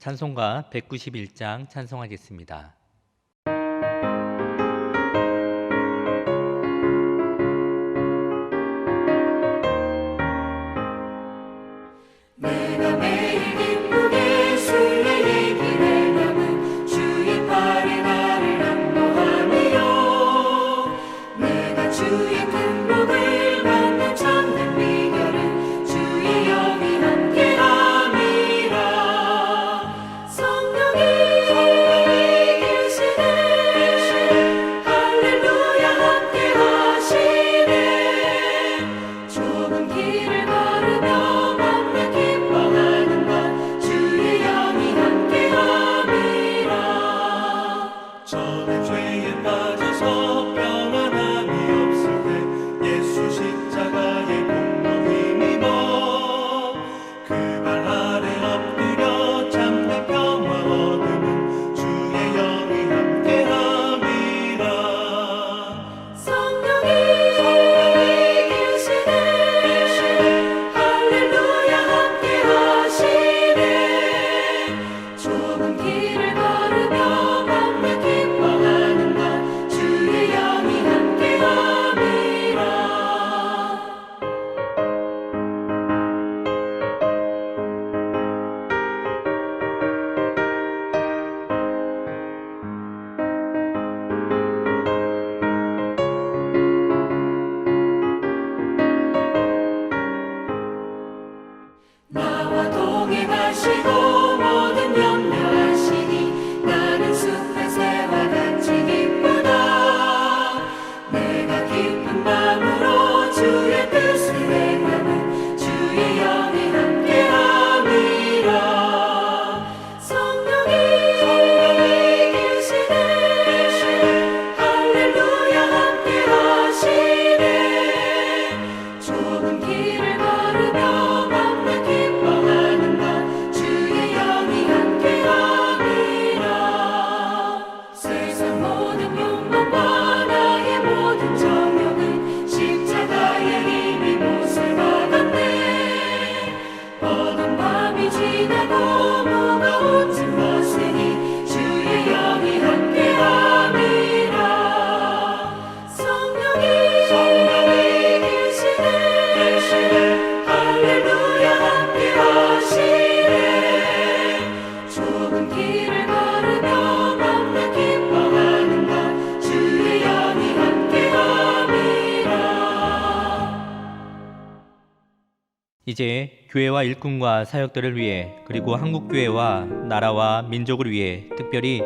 찬송가 191장 찬송하겠습니다. 내가 매일 기쁘게 순례의 길에 남은 주의 팔에 나를 안보하며 내가 주의 큰 복을 받는 참된 비결은 주의 영이 함께함이라. 성령이 계시네 할렐루야 함께하시네. 좁은 길을 걸으며 기뻐하는 것 주의 영이 함께함이라. 저는 죄에 빠져서 평안함이 없을 때 예수 십자가의 공로 힘입어 그 발 아래 엎드려 참된 평화 얻음은 주의 영이 함께함이라. 성령이 계시네 할렐루야 함께하시네. 좁은 길을 걸으며 밤낮 기뻐하는 것 주의 영이 함께함이라. 나와 동행하시고 모든 염려하시니 나는 숲의 새와 같이 기쁘다. 내가 기쁜 마음으로 주의 뜻을 행하는 주의 영이 함께함이라. 성령이 계시네 할렐루야 함께하시네. 좁은 길을 걸으며 밤낮 기뻐하는 것 주의 영이 함께함이라. 세상 모든 욕망과 나의 모든 정욕은 십자가의 힘이 못을 박았네. 어두운 밤이 지나고 무거운 짐 벗으니 주의 영이 함께함이라. 성령이 계시네 할렐루야 함께하시네. 좁은 길을 걸으며 밤낮 기뻐하는 것 주의 영이 함께함이라. 이제 교회와 일꾼과 사역들을 위해 그리고 한국교회와 나라와 민족을 위해 특별히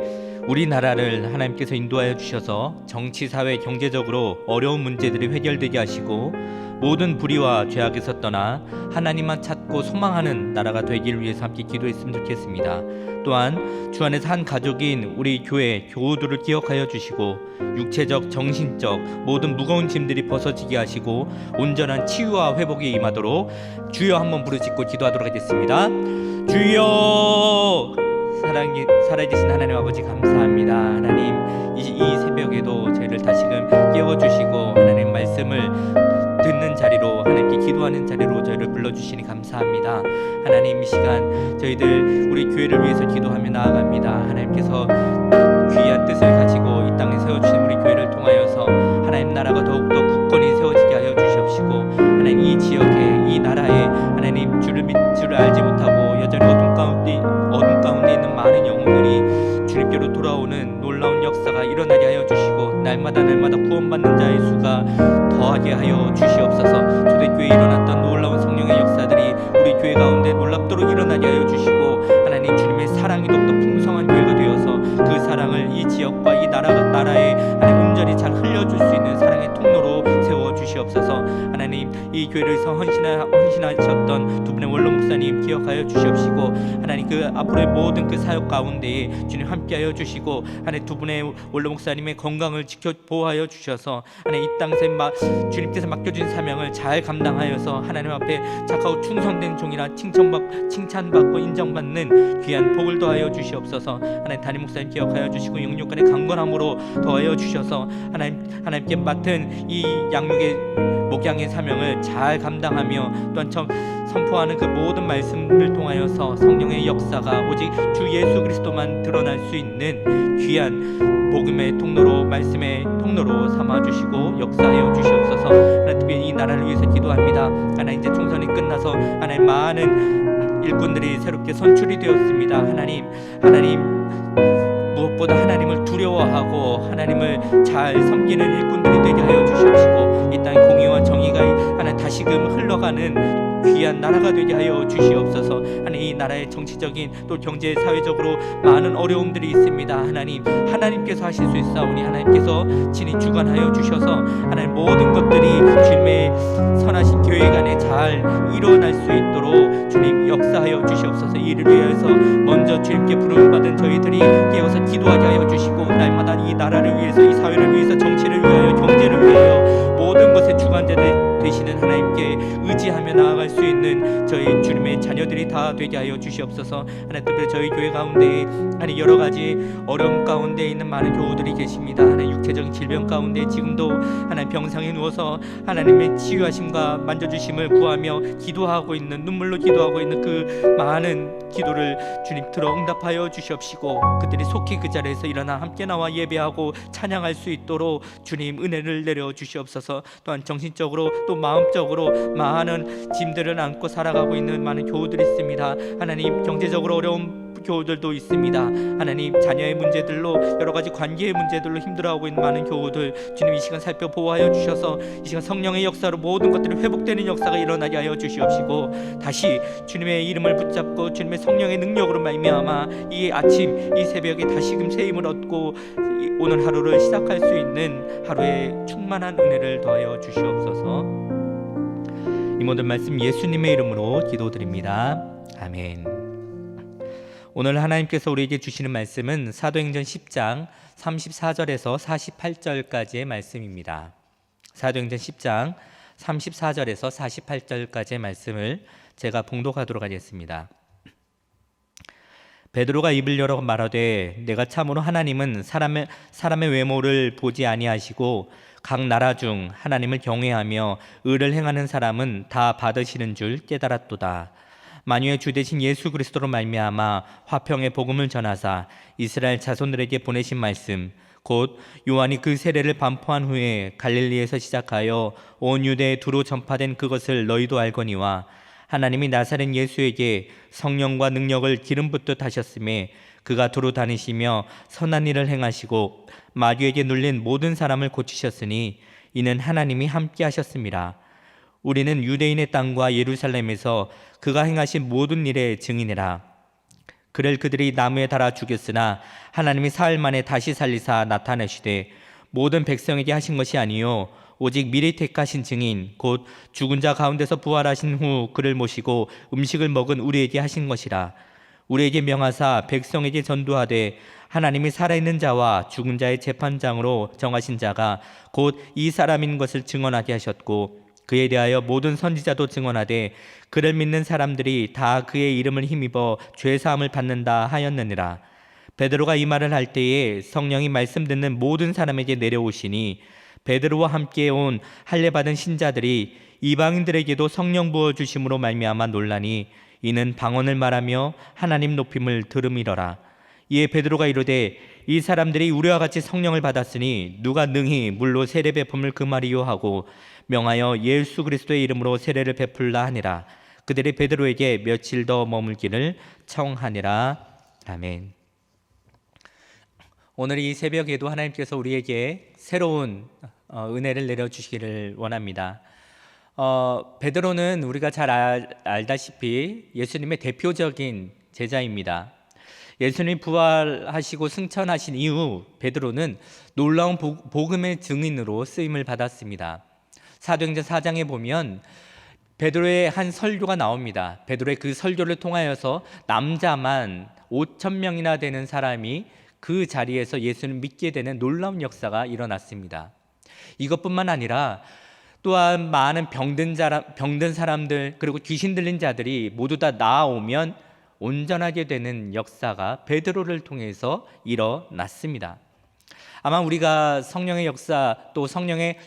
우리나라를 하나님께서 인도하여 주셔서 정치, 사회, 경제적으로 어려운 문제들이 해결되게 하시고 모든 불의와 죄악에서 떠나 하나님만 찾고 소망하는 나라가 되길 위해서 함께 기도했으면 좋겠습니다. 또한 주 안에서 한 가족인 우리 교회 교우들을 기억하여 주시고 육체적, 정신적 모든 무거운 짐들이 벗어지게 하시고 온전한 치유와 회복에 임하도록 주여 한번 부르짖고 기도하도록 하겠습니다. 주여! 살아계신 하나님 아버지 감사합니다. 하나님 이 새벽에도 저희를 다시금 깨워주시고 하나님 말씀을 듣는 자리로 하나님께 기도하는 자리로 저희를 불러주시니 감사합니다. 하나님 이 시간 저희들 우리 교회를 위해서 기도하며 나아갑니다. 하나님께서 귀한 뜻을 가지고 이 땅에 세워주신 우리 교회를 통하여서 하나님 나라가 더욱더 굳건히 세워지게 하여 주시옵시고 하나님 이 지역에 이 나라에 하나님 주를 알지 못하고 여전히 어둠 가운데 있는 많은 영혼들이 주님께로 돌아오는 놀라운 역사가 일어나게 하여 주시고 날마다 구원받는 자의 수가 더하게 하여 주시옵소서. 초대교회에 일어났던 놀라운 성령의 역사들이 우리 교회 가운데 놀랍도록 일어나게 하여 주시고 하나님 주님의 사랑이 더욱더 풍성한 교회가 되어서 그 사랑을 이 지역과 이 나라에 하나님 온전히 잘 흘려줄 수 있는 사랑의 통로로 세워 주시옵소서. 하나님 이 교회를 위해서 헌신하셨던 두 분의 원로 목사님 기억하여 주시옵시고 하나님 그 앞으로의 모든 그 사역 가운데에 주님 함께하여 주시고 하나님 두 분의 원로 목사님의 건강을 지켜 보호하여 주셔서 하나님 이 땅에서 주님께서 맡겨준 사명을 잘 감당하여서 하나님 앞에 착하고 충성된 종이라 칭찬받고 인정받는 귀한 복을 더하여 주시옵소서. 하나님 담임 목사님 기억하여 주시고 영육간의 강건함으로 더하여 주셔서 하나님께 맡은 이 양육의 목양의 사명을 잘 감당하며 또한 선포하는 그 모든 말씀을 통하여서 성령의 역사가 오직 주 예수 그리스도만 드러날 수 있는 귀한 복음의 통로로, 말씀의 통로로 삼아주시고 역사하여 주시옵소서. 하나님, 특별히 이 나라를 위해서 기도합니다. 하나님, 이제 총선이 끝나서 하나님 많은 일꾼들이 새롭게 선출이 되었습니다. 하나님 무엇보다 하나님을 두려워하고 하나님을 잘 섬기는 일꾼들이 되게 하여 주시옵시고, 이 땅의 공의와 정의가 하나님 다시금 흘러가는 귀한 나라가 되게 하여 주시옵소서. 하나님, 이 나라의 정치적인 또 경제 사회적으로 많은 어려움들이 있습니다. 하나님께서 하실 수 있사오니 하나님께서 친히 주관하여 주셔서 하나님 모든 것들이 주님의 선하신 계획 안에 잘 일어날 수 있도록 주님 역사하여 주시옵소서. 이를 위해서 먼저 주님께 부름을 받은 저희들이 깨어서 기도하게 하여 주시고, 날마다 이 나라를 위해서, 이 사회를 위해서, 정치를 위하여, 경제를 위하여 모든 것의 주관자 되시는 하나님께 의지하며 나아갈 수 있는 저희 주님의 자녀들이 다 되게 하여 주시옵소서. 하나님, 특별히 저희 교회 가운데 하나님 여러 가지 어려움 가운데 있는 많은 교우들이 계십니다. 하나님, 육체적인 질병 가운데 지금도 하나님 병상에 누워서 하나님의 치유하심과 만져주심을 구하며 기도하고 있는, 눈물로 기도하고 있는 그 많은 기도를 주님 들어 응답하여 주시옵시고, 그들이 속히 그 자리에서 일어나 함께 나와 예배하고 찬양할 수 있도록 주님 은혜를 내려 주시옵소서. 또한 정신적으로 또 마음적으로 많은 짐들을 안고 살아가고 있는 많은 교우들이 있습니다. 하나님, 경제적으로 어려운 교우들도 있습니다. 하나님, 자녀의 문제들로, 여러 가지 관계의 문제들로 힘들어하고 있는 많은 교우들 주님 이 시간 살펴보아하여 주셔서 이 시간 성령의 역사로 모든 것들이 회복되는 역사가 일어나게 하여 주시옵시고, 다시 주님의 이름을 붙잡고 주님의 성령의 능력으로 말미암아 이 아침, 이 새벽에 다시금 새 힘을 얻고 오늘 하루를 시작할 수 있는 하루의 충만한 은혜를 더하여 주시옵소서. 이 모든 말씀 예수님의 이름으로 기도드립니다. 아멘. 오늘 하나님께서 우리에게 주시는 말씀은 사도행전 10장 34절에서 48절까지의 말씀입니다. 사도행전 10장 34절에서 48절까지의 말씀을 제가 봉독하도록 하겠습니다. 베드로가 입을 열어 말하되, 내가 참으로 하나님은 사람의 외모를 보지 아니하시고 각 나라 중 하나님을 경외하며 의를 행하는 사람은 다 받으시는 줄 깨달았도다. 만유의 주 되신 예수 그리스도로 말미암아 화평의 복음을 전하사 이스라엘 자손들에게 보내신 말씀, 곧 요한이 그 세례를 반포한 후에 갈릴리에서 시작하여 온 유대에 두루 전파된 그것을 너희도 알거니와, 하나님이 나사렛 예수에게 성령과 능력을 기름 붓듯 하셨음에 그가 두루 다니시며 선한 일을 행하시고 마귀에게 눌린 모든 사람을 고치셨으니 이는 하나님이 함께 하셨습니다. 우리는 유대인의 땅과 예루살렘에서 그가 행하신 모든 일의 증인이라. 그를 그들이 나무에 달아 죽였으나 하나님이 사흘 만에 다시 살리사 나타내시되 모든 백성에게 하신 것이 아니요 오직 미리 택하신 증인 곧 죽은 자 가운데서 부활하신 후 그를 모시고 음식을 먹은 우리에게 하신 것이라. 우리에게 명하사 백성에게 전도하되 하나님이 살아있는 자와 죽은 자의 재판장으로 정하신 자가 곧 이 사람인 것을 증언하게 하셨고, 그에 대하여 모든 선지자도 증언하되 그를 믿는 사람들이 다 그의 이름을 힘입어 죄사함을 받는다 하였느니라. 베드로가 이 말을 할 때에 성령이 말씀 듣는 모든 사람에게 내려오시니 베드로와 함께 온 할례받은 신자들이 이방인들에게도 성령 부어 주심으로 말미암아 놀라니 이는 방언을 말하며 하나님 높임을 들음이러라. 이에 베드로가 이르되, 이 사람들이 우리와 같이 성령을 받았으니 누가 능히 물로 세례 베품을 금하리요 하고 명하여 예수 그리스도의 이름으로 세례를 베풀라 하니라. 그들이 베드로에게 며칠 더 머물기를 청하니라. 아멘. 오늘 이 새벽에도 하나님께서 우리에게 새로운 은혜를 내려주시기를 원합니다. 베드로는 우리가 잘 알다시피 예수님의 대표적인 제자입니다. 예수님이 부활하시고 승천하신 이후 베드로는 놀라운 복음의 증인으로 쓰임을 받았습니다. 사도행전 4장에 보면 베드로의 한 설교가 나옵니다. 베드로의 그 설교를 통하여서 남자만 5,000명이나 되는 사람이 그 자리에서 예수를 믿게 되는 놀라운 역사가 일어났습니다. 이것뿐만 아니라 또한 많은 병든 사람들 그리고 귀신 들린 자들이 모두 다 나아오면 온전하게 되는 역사가 베드로를 통해서 일어났습니다. 아마 우리가 성령의 역사 또 성령의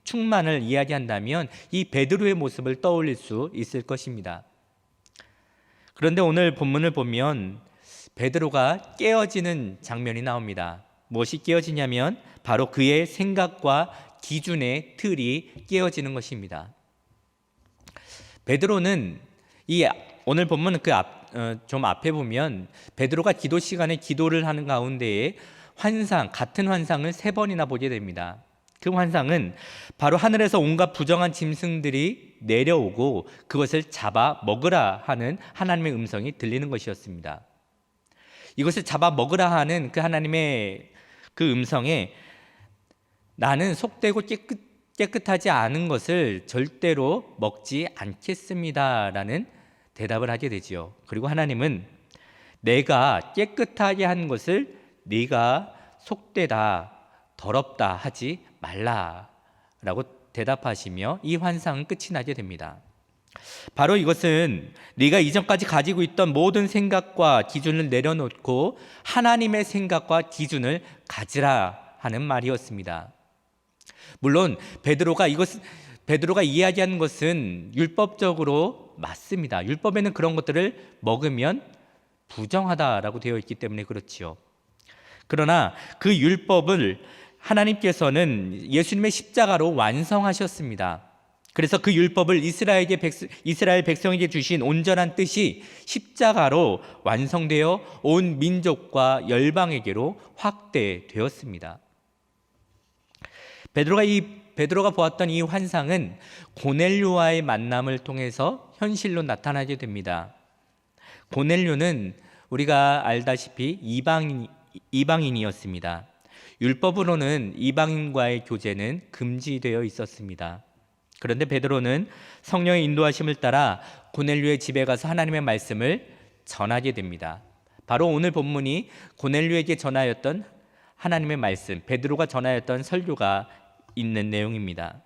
충만을 이야기한다면 이 베드로의 모습을 떠올릴 수 있을 것입니다. 그런데 오늘 본문을 보면 베드로가 깨어지는 장면이 나옵니다. 무엇이 깨어지냐면 바로 그의 생각과 기준의 틀이 깨어지는 것입니다. 베드로는 오늘 본문 좀 앞에 보면 베드로가 기도 시간에 기도를 하는 가운데에 같은 환상을 3번이나 보게 됩니다. 그 환상은 바로 하늘에서 온갖 부정한 짐승들이 내려오고 그것을 잡아 먹으라 하는 하나님의 음성이 들리는 것이었습니다. 이것을 잡아 먹으라 하는 그 하나님의 그 음성에 나는 속되고 깨끗하지 않은 것을 절대로 먹지 않겠습니다라는 대답을 하게 되지요. 그리고 하나님은 내가 깨끗하게 한 것을 네가 속되다, 더럽다 하지 말라라고 대답하시며 이 환상은 끝이 나게 됩니다. 바로 이것은 네가 이전까지 가지고 있던 모든 생각과 기준을 내려놓고 하나님의 생각과 기준을 가지라 하는 말이었습니다. 물론 베드로가 이야기하는 것은 율법적으로 맞습니다. 율법에는 그런 것들을 먹으면 부정하다라고 되어 있기 때문에 그렇지요. 그러나 그 율법을 하나님께서는 예수님의 십자가로 완성하셨습니다. 그래서 그 율법을 이스라엘 백성에게 주신 온전한 뜻이 십자가로 완성되어 온 민족과 열방에게로 확대되었습니다. 베드로가 보았던 이 환상은 고넬료와의 만남을 통해서 현실로 나타나게 됩니다. 고넬료는 우리가 알다시피 이방인이었습니다. 율법으로는 이방인과의 교제는 금지되어 있었습니다. 그런데 베드로는 성령의 인도하심을 따라 고넬료의 집에 가서 하나님의 말씀을 전하게 됩니다. 바로 오늘 본문이 고넬료에게 전하였던 하나님의 말씀, 베드로가 전하였던 설교가 있는 내용입니다.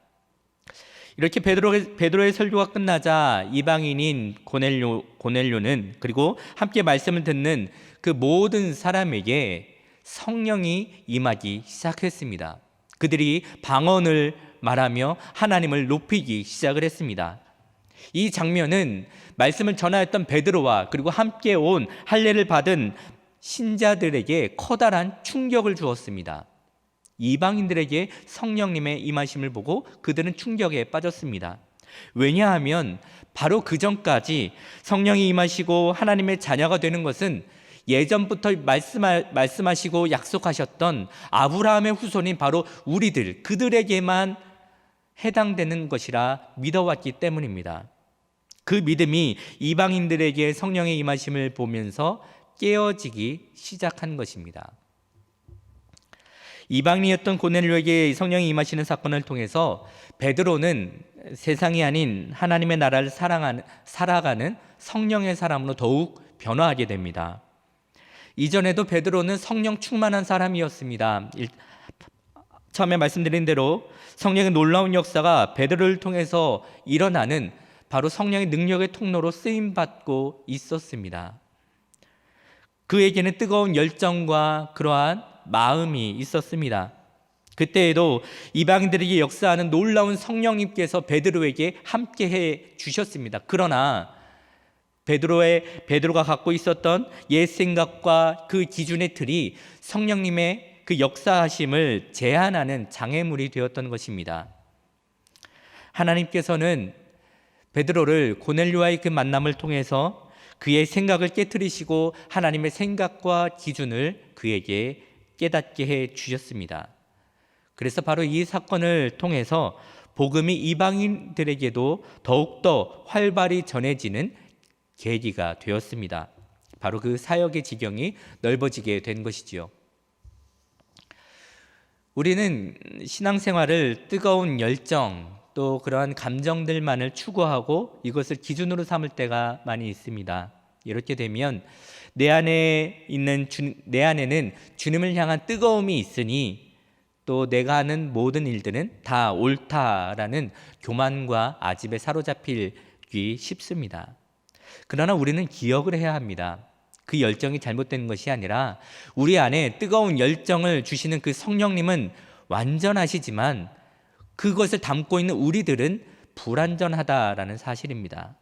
이렇게 베드로의 설교가 끝나자 이방인인 고넬료는 그리고 함께 말씀을 듣는 그 모든 사람에게 성령이 임하기 시작했습니다. 그들이 방언을 말하며 하나님을 높이기 시작을 했습니다. 이 장면은 말씀을 전하였던 베드로와 그리고 함께 온 할례를 받은 신자들에게 커다란 충격을 주었습니다. 이방인들에게 성령님의 임하심을 보고 그들은 충격에 빠졌습니다. 왜냐하면 바로 그 전까지 성령이 임하시고 하나님의 자녀가 되는 것은 예전부터 말씀하시고 약속하셨던 아브라함의 후손인 바로 그들에게만 해당되는 것이라 믿어왔기 때문입니다. 그 믿음이 이방인들에게 성령의 임하심을 보면서 깨어지기 시작한 것입니다. 이방인이었던 고넬료에게 성령이 임하시는 사건을 통해서 베드로는 세상이 아닌 하나님의 나라를 살아가는 성령의 사람으로 더욱 변화하게 됩니다. 이전에도 베드로는 성령 충만한 사람이었습니다. 처음에 말씀드린 대로 성령의 놀라운 역사가 베드로를 통해서 일어나는 바로 성령의 능력의 통로로 쓰임받고 있었습니다. 그에게는 뜨거운 열정과 그러한 마음이 있었습니다. 그때에도 이방인들에게 역사하는 놀라운 성령님께서 베드로에게 함께해 주셨습니다. 그러나 베드로가 갖고 있었던 옛 생각과 그 기준의 틀이 성령님의 그 역사하심을 제한하는 장애물이 되었던 것입니다. 하나님께서는 베드로를 고넬료와의 그 만남을 통해서 그의 생각을 깨트리시고 하나님의 생각과 기준을 그에게 깨닫게 해 주셨습니다. 그래서 바로 이 사건을 통해서 복음이 이방인들에게도 더욱더 활발히 전해지는 계기가 되었습니다. 바로 그 사역의 지경이 넓어지게 된 것이지요. 우리는 신앙생활을 뜨거운 열정 또 그러한 감정들만을 추구하고 이것을 기준으로 삼을 때가 많이 있습니다. 이렇게 되면 내 안에는 주님을 향한 뜨거움이 있으니 또 내가 하는 모든 일들은 다 옳다라는 교만과 아집에 사로잡히기 쉽습니다. 그러나 우리는 기억을 해야 합니다. 그 열정이 잘못된 것이 아니라 우리 안에 뜨거운 열정을 주시는 그 성령님은 완전하시지만 그것을 담고 있는 우리들은 불완전하다라는 사실입니다.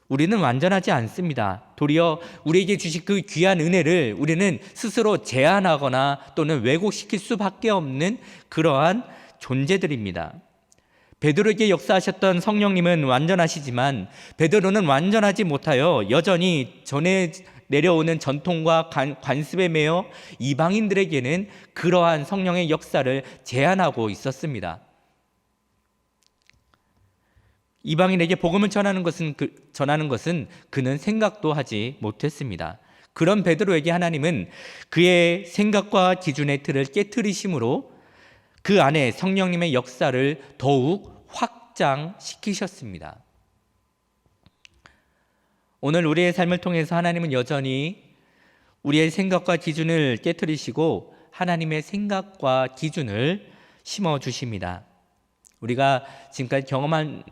우리는 완전하지 않습니다. 도리어 우리에게 주신 그 귀한 은혜를 우리는 스스로 제한하거나 또는 왜곡시킬 수밖에 없는 그러한 존재들입니다. 베드로에게 역사하셨던 성령님은 완전하시지만 베드로는 완전하지 못하여 여전히 전에 내려오는 전통과 관습에 매여 이방인들에게는 그러한 성령의 역사를 제한하고 있었습니다. 이방인에게 복음을 전하는 것은 그는 생각도 하지 못했습니다. 그런 베드로에게 하나님은 그의 생각과 기준의 틀을 깨트리심으로 그 안에 성령님의 역사를 더욱 확장시키셨습니다. 오늘 우리의 삶을 통해서 하나님은 여전히 우리의 생각과 기준을 깨트리시고 하나님의 생각과 기준을 심어주십니다. 우리가 지금까지 경험한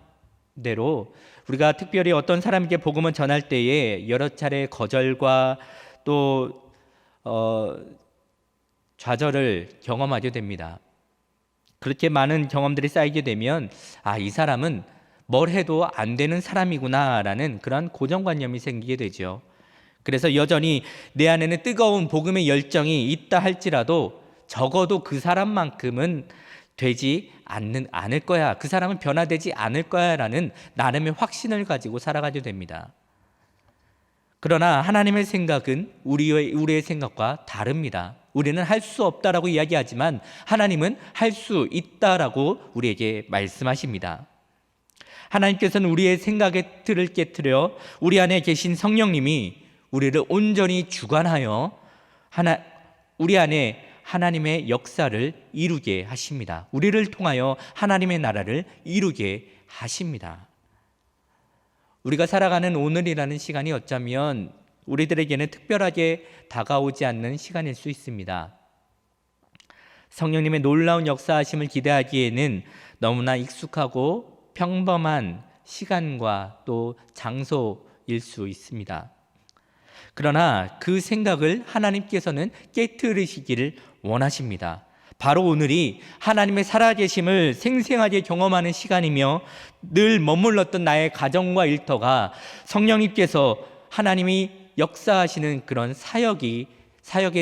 대로 우리가 특별히 어떤 사람에게 복음을 전할 때에 여러 차례 거절과 또 좌절을 경험하게 됩니다. 그렇게 많은 경험들이 쌓이게 되면 이 사람은 뭘 해도 안 되는 사람이구나라는 그런 고정관념이 생기게 되죠. 그래서 여전히 내 안에는 뜨거운 복음의 열정이 있다 할지라도 적어도 그 사람만큼은 되지 않을 거야. 그 사람은 변화되지 않을 거야 라는 나름의 확신을 가지고 살아가게 됩니다. 그러나 하나님의 생각은 우리의 생각과 다릅니다. 우리는 할 수 없다라고 이야기하지만 하나님은 할 수 있다라고 우리에게 말씀하십니다. 하나님께서는 우리의 생각의 틀을 깨트려 우리 안에 계신 성령님이 우리를 온전히 주관하여 우리 안에 하나님의 역사를 이루게 하십니다. 우리를 통하여 하나님의 나라를 이루게 하십니다. 우리가 살아가는 오늘이라는 시간이 어쩌면 우리들에게는 특별하게 다가오지 않는 시간일 수 있습니다. 성령님의 놀라운 역사하심을 기대하기에는 너무나 익숙하고 평범한 시간과 또 장소일 수 있습니다. 그러나 그 생각을 하나님께서는 깨트리시기를 원하십니다. 바로 오늘이 하나님의 살아계심을 생생하게 경험하는 시간이며 늘 머물렀던 나의 가정과 일터가 성령님께서 하나님이 역사하시는 그런 사역의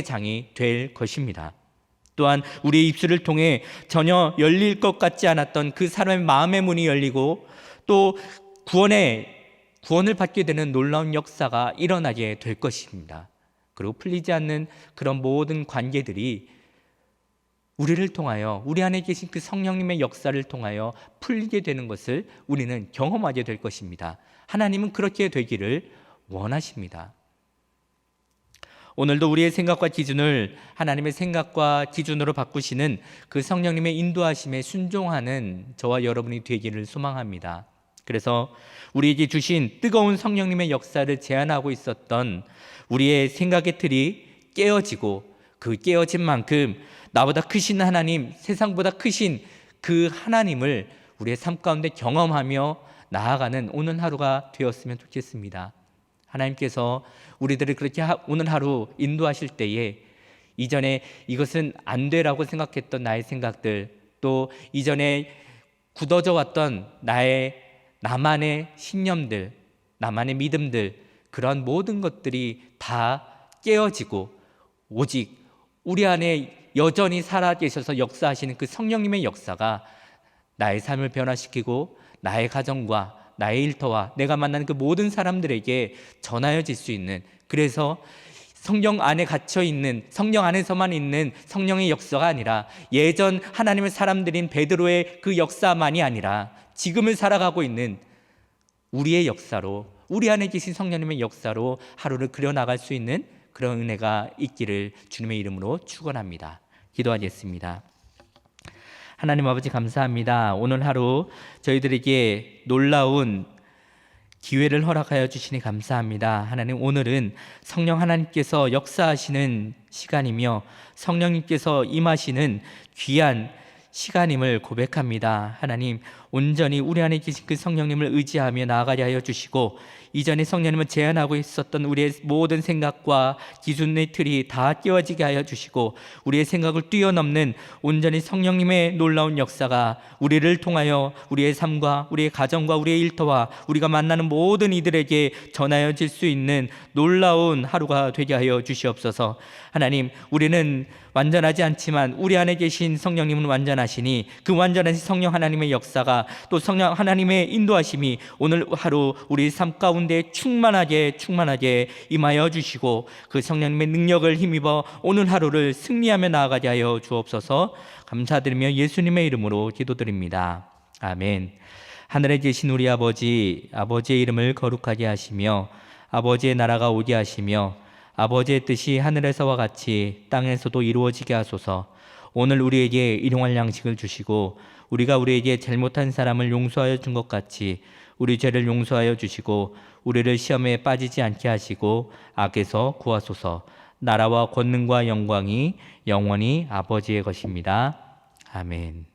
장이 될 것입니다. 또한 우리의 입술을 통해 전혀 열릴 것 같지 않았던 그 사람의 마음의 문이 열리고 또 구원을 받게 되는 놀라운 역사가 일어나게 될 것입니다. 그리고 풀리지 않는 그런 모든 관계들이 우리를 통하여 우리 안에 계신 그 성령님의 역사를 통하여 풀리게 되는 것을 우리는 경험하게 될 것입니다. 하나님은 그렇게 되기를 원하십니다. 오늘도 우리의 생각과 기준을 하나님의 생각과 기준으로 바꾸시는 그 성령님의 인도하심에 순종하는 저와 여러분이 되기를 소망합니다. 그래서 우리에게 주신 뜨거운 성령님의 역사를 제한하고 있었던 우리의 생각의 틀이 깨어지고 그 깨어진 만큼 나보다 크신 하나님, 세상보다 크신 그 하나님을 우리의 삶 가운데 경험하며 나아가는 오늘 하루가 되었으면 좋겠습니다. 하나님께서 우리들을 그렇게 오늘 하루 인도하실 때에 이전에 이것은 안 되라고 생각했던 나의 생각들, 또 이전에 굳어져 왔던 나만의 신념들, 나만의 믿음들, 그런 모든 것들이 다 깨어지고 오직 우리 안에 여전히 살아계셔서 역사하시는 그 성령님의 역사가 나의 삶을 변화시키고 나의 가정과 나의 일터와 내가 만나는 그 모든 사람들에게 전하여질 수 있는, 그래서 성령 안에 갇혀 있는, 성령 안에서만 있는 성령의 역사가 아니라 예전 하나님의 사람들인 베드로의 그 역사만이 아니라 지금을 살아가고 있는 우리의 역사로, 우리 안에 계신 성령님의 역사로 하루를 그려나갈 수 있는 그런 은혜가 있기를 주님의 이름으로 축원합니다. 기도하겠습니다. 하나님 아버지 감사합니다. 오늘 하루 저희들에게 놀라운 기회를 허락하여 주시니 감사합니다. 하나님, 오늘은 성령 하나님께서 역사하시는 시간이며 성령님께서 임하시는 귀한 시간임을 고백합니다. 하나님, 온전히 우리 안에 계신 그 성령님을 의지하며 나아가게 하여 주시고, 이전에 성령님은 제한하고 있었던 우리의 모든 생각과 기준의 틀이 다 깨어지게 하여 주시고, 우리의 생각을 뛰어넘는 온전히 성령님의 놀라운 역사가 우리를 통하여 우리의 삶과 우리의 가정과 우리의 일터와 우리가 만나는 모든 이들에게 전하여질 수 있는 놀라운 하루가 되게 하여 주시옵소서. 하나님, 우리는 완전하지 않지만 우리 안에 계신 성령님은 완전하시니, 그 완전하신 성령 하나님의 역사가, 또 성령 하나님의 인도하심이 오늘 하루 우리 삶 가운데 충만하게 임하여 주시고, 그 성령님의 능력을 힘입어 오늘 하루를 승리하며 나아가게 하여 주옵소서. 감사드리며 예수님의 이름으로 기도드립니다. 아멘. 하늘에 계신 우리 아버지, 아버지의 이름을 거룩하게 하시며 아버지의 나라가 오게 하시며 아버지의 뜻이 하늘에서와 같이 땅에서도 이루어지게 하소서. 오늘 우리에게 일용할 양식을 주시고, 우리가 우리에게 잘못한 사람을 용서하여 준 것 같이 우리 죄를 용서하여 주시고, 우리를 시험에 빠지지 않게 하시고 악에서 구하소서. 나라와 권능과 영광이 영원히 아버지의 것입니다. 아멘.